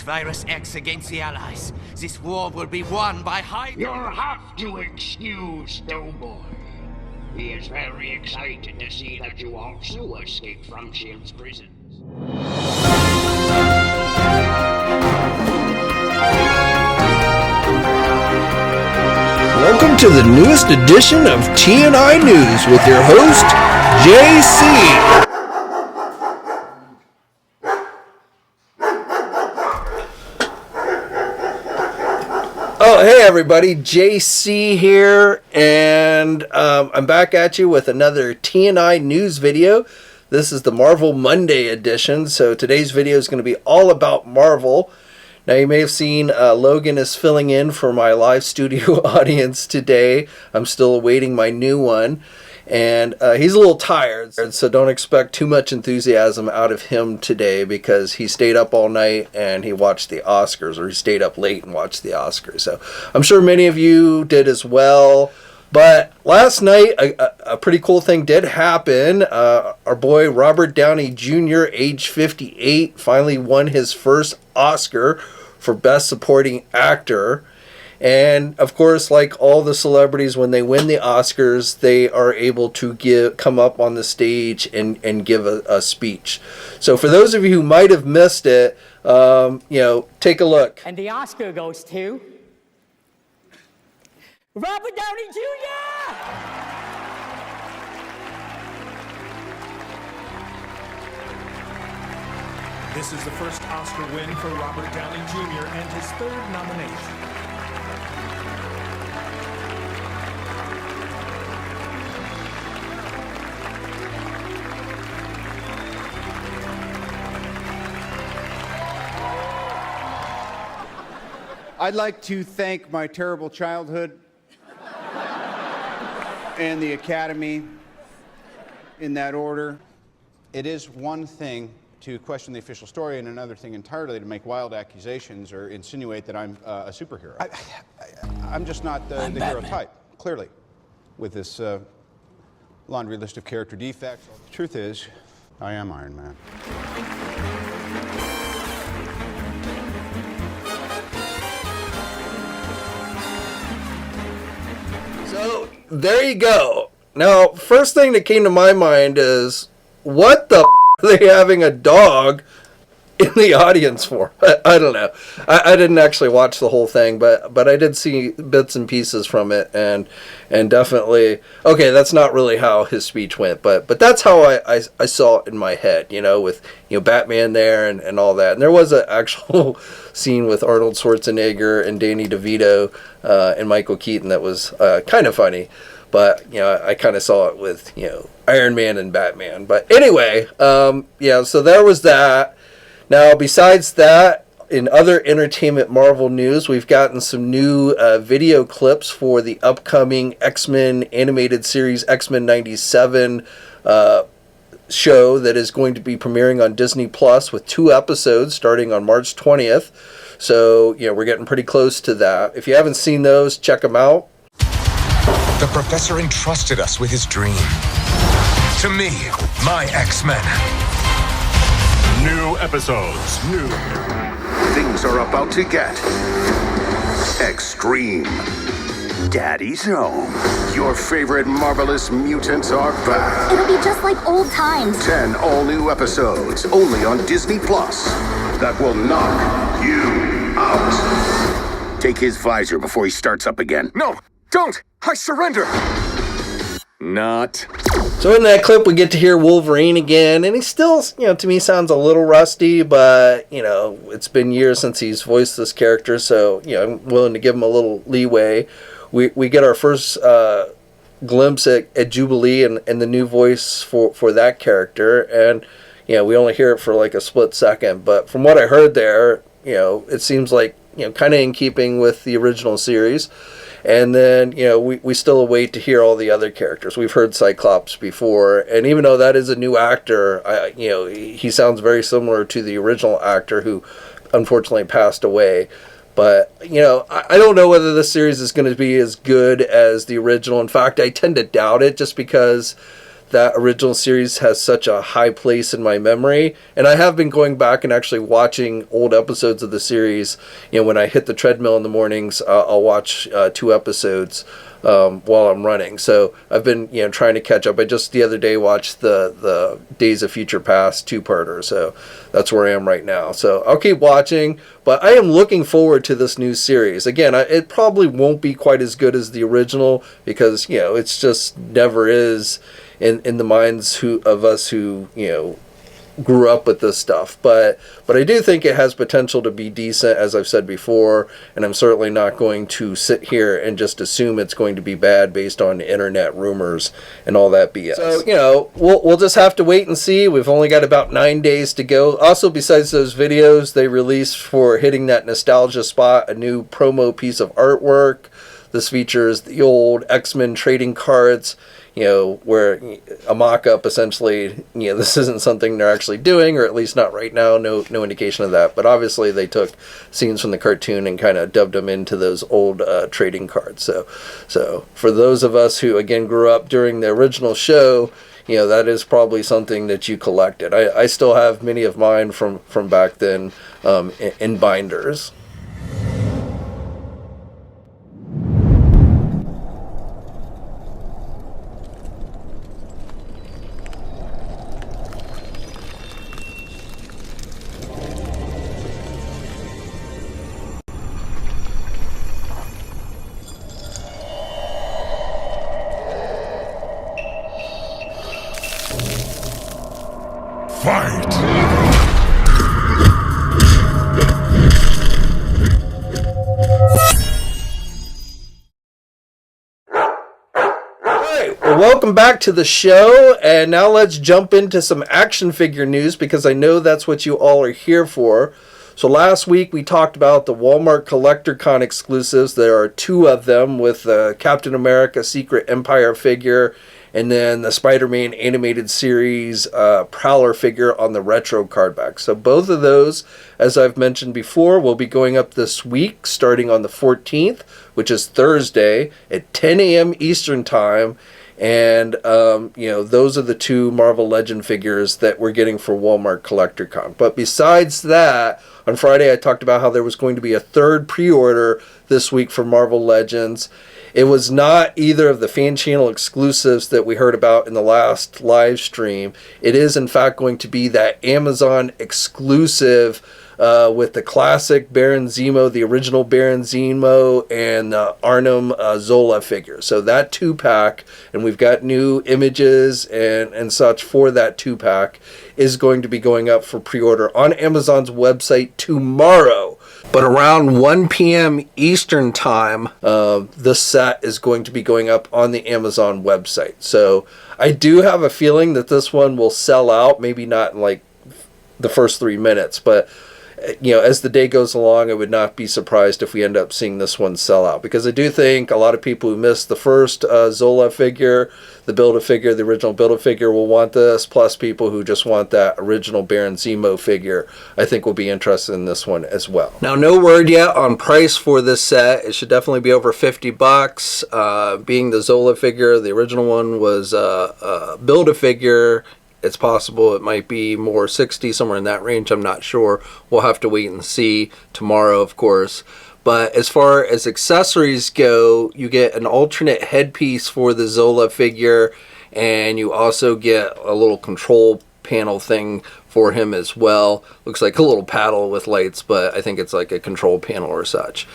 Virus X against the Allies. This war will be won by You'll have to excuse Doughboy. He is very excited to see that you also escaped from S.H.I.E.L.D.'s prisons. Welcome to the newest edition of TNI News with your host, JC. Oh, hey everybody, JC here, and I'm back at you with another TNI News video. This is the Marvel Monday edition, so today's video is going to be all about Marvel. Now, you may have seen Logan is filling in for my live studio audience today. I'm still awaiting my new one, and he's a little tired, so don't expect too much enthusiasm out of him today because he stayed up all night and he watched the Oscars, or he stayed up late and watched the Oscars. So I'm sure many of you did as well. But last night, a pretty cool thing did happen. Our boy Robert Downey Jr., age 58, finally won his first Oscar for Best Supporting Actor. And of course, like all the celebrities, when they win the Oscars, they are able to come up on the stage and give a speech. So for those of you who might have missed it, take a look. And the Oscar goes to Robert Downey Jr. This is the first Oscar win for Robert Downey Jr. and his third nomination. I'd like to thank my terrible childhood and the Academy in that order. It is one thing to question the official story and another thing entirely to make wild accusations or insinuate that I'm a superhero. I'm just not the hero type, clearly, with this laundry list of character defects. The truth is, I am Iron Man. So there you go. Now, first thing that came to my mind is, what the are they having a dog in the audience for? I don't know. I didn't actually watch the whole thing, but I did see bits and pieces from it, and definitely, okay, that's not really how his speech went, but that's how I saw it in my head, with Batman there and all that. And there was an actual scene with Arnold Schwarzenegger and Danny DeVito and Michael Keaton that was kind of funny. But, I kind of saw it with, Iron Man and Batman. But anyway, so there was that. Now, besides that, in other entertainment Marvel news, we've gotten some new video clips for the upcoming X-Men animated series, X-Men 97 show that is going to be premiering on Disney Plus with 2 episodes starting on March 20th. So, we're getting pretty close to that. If you haven't seen those, check them out. The professor entrusted us with his dream. To me, my X-Men. New episodes. New. Things are about to get extreme. Daddy's home. Your favorite marvelous mutants are back. It'll be just like old times. 10 all-new episodes, only on Disney Plus. That will knock you out. Take his visor before he starts up again. No, don't! I surrender! Not. So in that clip, we get to hear Wolverine again, and he still, to me sounds a little rusty, but, it's been years since he's voiced this character, so, I'm willing to give him a little leeway. We get our first glimpse at Jubilee and the new voice for that character, and, we only hear it for like a split second, but from what I heard there, it seems like, kind of in keeping with the original series. And then, we still await to hear all the other characters. We've heard Cyclops before, and even though that is a new actor, he sounds very similar to the original actor who unfortunately passed away. But, I don't know whether this series is going to be as good as the original. In fact, I tend to doubt it just because that original series has such a high place in my memory. And I have been going back and actually watching old episodes of the series. You know, when I hit the treadmill in the mornings, I'll watch 2 episodes while I'm running. So I've been, you know, trying to catch up. I just the other day watched the Days of Future Past 2-parter. So that's where I am right now. So I'll keep watching, but I am looking forward to this new series. Again, it probably won't be quite as good as the original because, you know, it's just never is in the minds of us who, you know, grew up with this stuff, but I do think it has potential to be decent, as I've said before, and I'm certainly not going to sit here and just assume it's going to be bad based on internet rumors and all that BS. So, you know, we'll just have to wait and see. We've only got about 9 days to go. Also, besides those videos they released for hitting that nostalgia spot, a new promo piece of artwork. This features the old X-Men trading cards, you know, where a mock-up essentially, you know, this isn't something they're actually doing, or at least not right now, no indication of that. But obviously they took scenes from the cartoon and kind of dubbed them into those old trading cards. So for those of us who, again, grew up during the original show, you know, that is probably something that you collected. I still have many of mine from back then in binders. Welcome back to the show, and now let's jump into some action figure news because I know that's what you all are here for. So last week we talked about the Walmart Collector Con exclusives. There are 2 of them, with the Captain America Secret Empire figure and then the Spider-Man animated series Prowler figure on the retro card back. So both of those, as I've mentioned before, will be going up this week starting on the 14th, which is Thursday at 10 a.m. Eastern Time. And, you know, those are the 2 Marvel Legend figures that we're getting for Walmart Collector Con. But besides that, on Friday I talked about how there was going to be a 3rd pre-order this week for Marvel Legends. It was not either of the fan channel exclusives that we heard about in the last live stream. It is, in fact, going to be that Amazon exclusive with the classic Baron Zemo, the original Baron Zemo, and Arnim Zola figure. So that 2-pack, and we've got new images and such for that 2-pack, is going to be going up for pre-order on Amazon's website tomorrow. But around 1 p.m. Eastern Time, this set is going to be going up on the Amazon website. So I do have a feeling that this one will sell out, maybe not in like the first 3 minutes, but you know, as the day goes along, I would not be surprised if we end up seeing this one sell out, because I do think a lot of people who missed the first Zola figure, the Build-A-Figure, the original Build-A-Figure, will want this, plus people who just want that original Baron Zemo figure, I think will be interested in this one as well. Now, no word yet on price for this set. It should definitely be over $50. Being the Zola figure, the original one was Build-A-Figure. It's possible it might be more 60, somewhere in that range. I'm not sure. We'll have to wait and see tomorrow, of course. But as far as accessories go, you get an alternate headpiece for the Zola figure, and you also get a little control panel thing for him as well. Looks like a little paddle with lights, but I think it's like a control panel or such.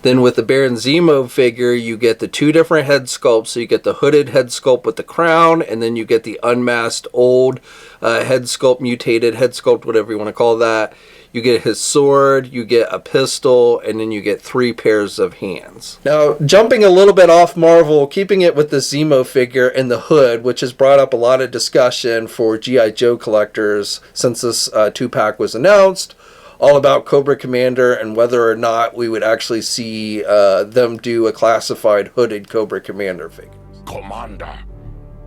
Then with the Baron Zemo figure, you get the 2 different head sculpts. So you get the hooded head sculpt with the crown, and then you get the unmasked old head sculpt, mutated head sculpt, whatever you want to call that. You get his sword, you get a pistol, and then you get 3 pairs of hands. Now, jumping a little bit off Marvel, keeping it with the Zemo figure and the hood, which has brought up a lot of discussion for G.I. Joe collectors since this 2-pack was announced. All about Cobra Commander and whether or not we would actually see them do a classified hooded Cobra Commander figure. Commander,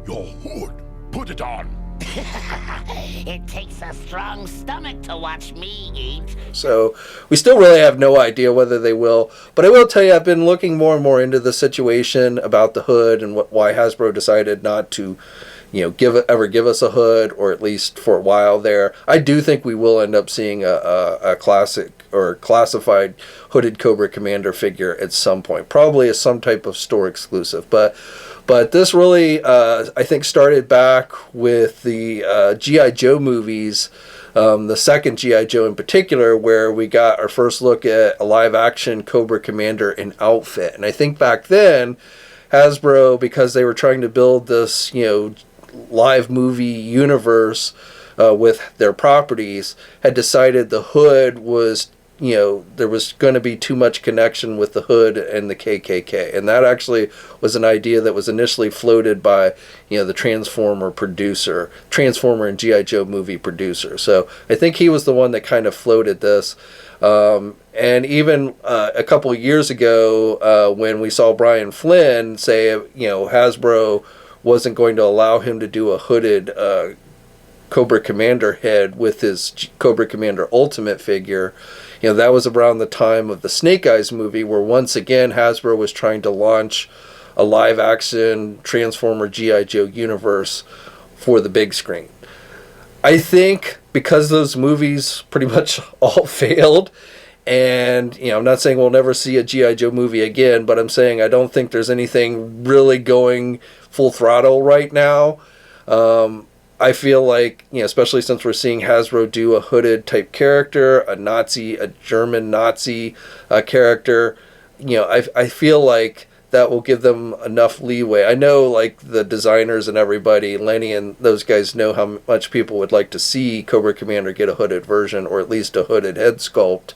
your hood, put it on. It takes a strong stomach to watch me eat. So we still really have no idea whether they will. But I will tell you, I've been looking more and more into the situation about the hood and why Hasbro decided not to ever give us a hood, or at least for a while there. I do think we will end up seeing a classic or classified hooded Cobra Commander figure at some point, probably as some type of store exclusive. But this really, I think, started back with the G.I. Joe movies, the second G.I. Joe in particular, where we got our first look at a live-action Cobra Commander in outfit. And I think back then, Hasbro, because they were trying to build this, live movie universe with their properties, had decided the hood was, there was going to be too much connection with the hood and the KKK. And that actually was an idea that was initially floated by, the Transformer and G.I. Joe movie producer. So I think he was the one that kind of floated this. And even a couple of years ago, when we saw Brian Flynn say, Hasbro wasn't going to allow him to do a hooded Cobra Commander head with his Cobra Commander Ultimate figure, that was around the time of the Snake Eyes movie, where once again Hasbro was trying to launch a live-action Transformer G.I. Joe universe for the big screen. I think because those movies pretty much all failed, and, I'm not saying we'll never see a G.I. Joe movie again, but I'm saying I don't think there's anything really going full throttle right now. I feel like, especially since we're seeing Hasbro do a hooded type character, a German Nazi character, I feel like that will give them enough leeway. I know, like, the designers and everybody, Lenny and those guys, know how much people would like to see Cobra Commander get a hooded version, or at least a hooded head sculpt.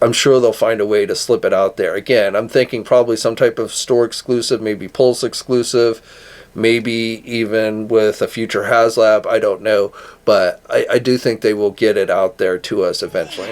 I'm sure they'll find a way to slip it out there. Again, I'm thinking probably some type of store exclusive, maybe Pulse exclusive, maybe even with a future HasLab, I don't know. But I do think they will get it out there to us eventually.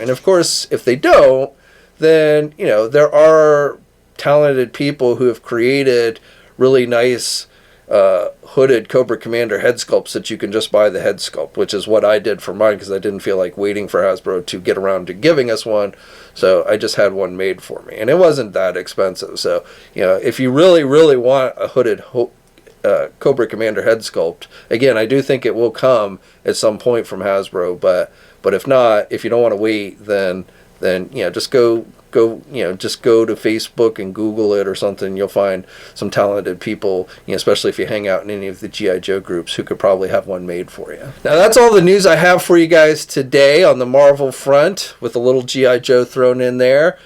And of course, if they don't, then, there are talented people who have created really nice hooded Cobra Commander head sculpts that you can just buy the head sculpt, which is what I did for mine, because I didn't feel like waiting for Hasbro to get around to giving us one. So I just had one made for me, and it wasn't that expensive. So, if you really, really want a hooded Cobra Commander head sculpt, again, I do think it will come at some point from Hasbro, but if not, if you don't want to wait, then just go to Facebook and Google it or something. You'll find some talented people, especially if you hang out in any of the G.I. Joe groups, who could probably have one made for you. Now, that's all the news I have for you guys today on the Marvel front, with a little G.I. Joe thrown in there.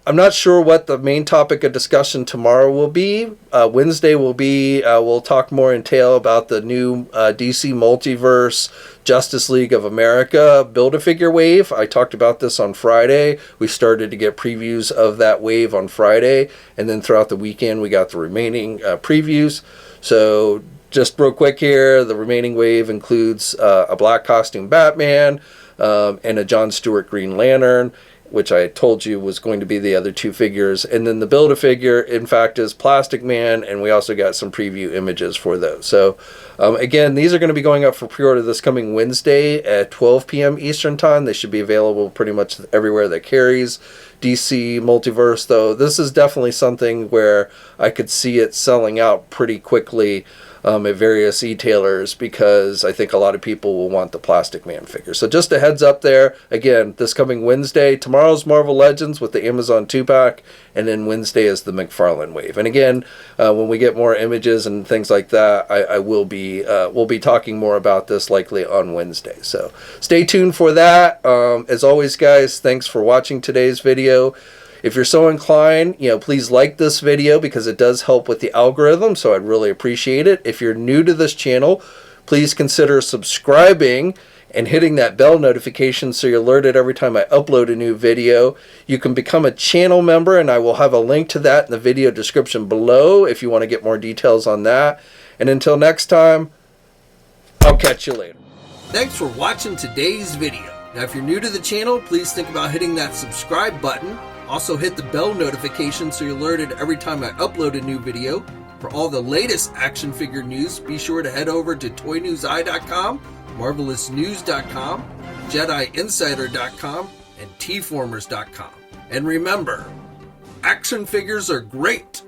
I'm not sure what the main topic of discussion tomorrow will be. Wednesday will be, we'll talk more in detail about the new DC Multiverse Justice League of America Build-A-Figure wave. I talked about this on Friday. We started to get previews of that wave on Friday, and then throughout the weekend we got the remaining previews. So just real quick here, the remaining wave includes a black costume Batman and a John Stewart Green Lantern, which I told you was going to be the other two figures. And then the Build-A-Figure, in fact, is Plastic Man, and we also got some preview images for those. So, again, these are going to be going up for pre-order this coming Wednesday at 12 p.m. Eastern Time. They should be available pretty much everywhere that carries DC Multiverse, though. This is definitely something where I could see it selling out pretty quickly at various e-tailers, because I think a lot of people will want the Plastic Man figure. So just a heads up there. Again, this coming Wednesday, tomorrow's Marvel Legends with the Amazon 2-pack, and then Wednesday is the McFarlane wave. And again, when we get more images and things like that, we'll be talking more about this likely on Wednesday. So stay tuned for that. As always, guys, thanks for watching today's video. If you're so inclined, please like this video, because it does help with the algorithm, so I'd really appreciate it. If you're new to this channel, please consider subscribing and hitting that bell notification so you're alerted every time I upload a new video. You can become a channel member, and I will have a link to that in the video description below if you want to get more details on that. And until next time, I'll catch you later. Thanks for watching today's video. Now, if you're new to the channel, please think about hitting that subscribe button. Also hit the bell notification so you're alerted every time I upload a new video. For all the latest action figure news, be sure to head over to ToyNewsEye.com, MarvelousNews.com, JediInsider.com, and TFormers.com. And remember, action figures are great.